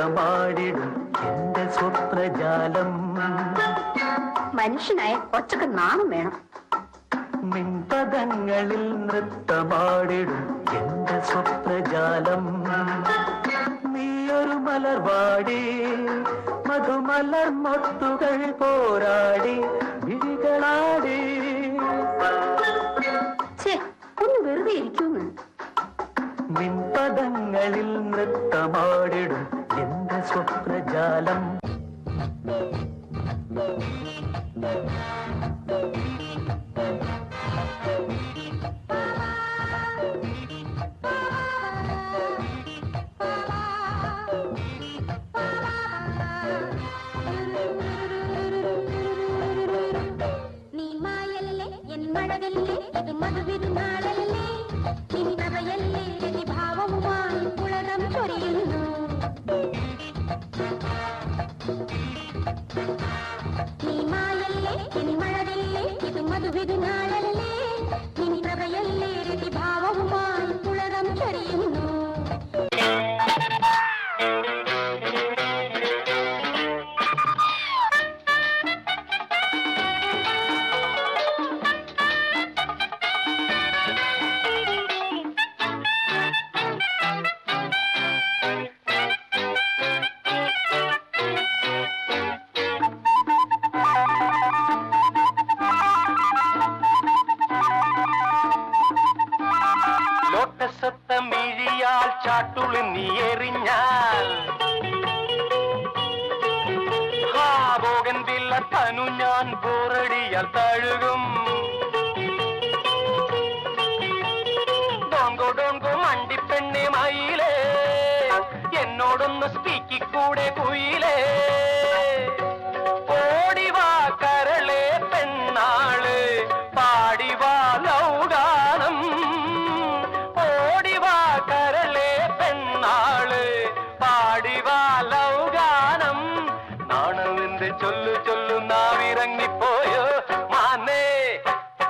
നൃത്തമാടിടും എന്റെ സ്വപ്നജാലം. മനുഷ്യനായ കൊച്ചൊക്കെ നാണം വേണം. നിൻപദങ്ങളിൽ നൃത്തമാടിടും എന്റെ സ്വപ്നജാലം. നീയൊരു മലർവാടി മധുമലർ മൊട്ടുകൾ പോരാടി വിഴികളാടി. ഒന്ന് വെറുതെ ഇരിക്കുന്നു. നിൻപദങ്ങളിൽ നൃത്തമാടിടും എന്റെ സ്വപ്നജാലം. ലോട്ടസത്തമിഴിയാൽ ചാട്ടുളി നീ എറിഞ്ഞാൽ ഹാബോഗൻ വില്ല തനു ഞാൻ ബോറടിയാൽ തഴുകും. ഡോങ്കോ ഡോങ്കോ മണ്ടിപ്പെണ്ണെ മയിലേ എന്നോടൊന്ന് സ്പീക്കിക്കൂടെ കുയിലേ. ഓടിവാ കരളെ പെണ്ണാള് പാടിവാ ലൗഗാനം. ഓടിവാ കരളെ പെണ്ണാള് പാടിവാ ലൗഗാനം. നാണമെന്ന് ചൊല്ലു ചൊല്ലു നാവിറങ്ങിപ്പോയോ മാനേ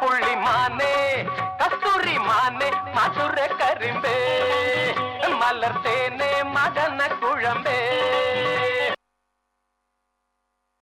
പുള്ളി മാനേ കസ്തൂരി മാനേ മധുര കരിമ്പേ മലർത്തേനെ മദന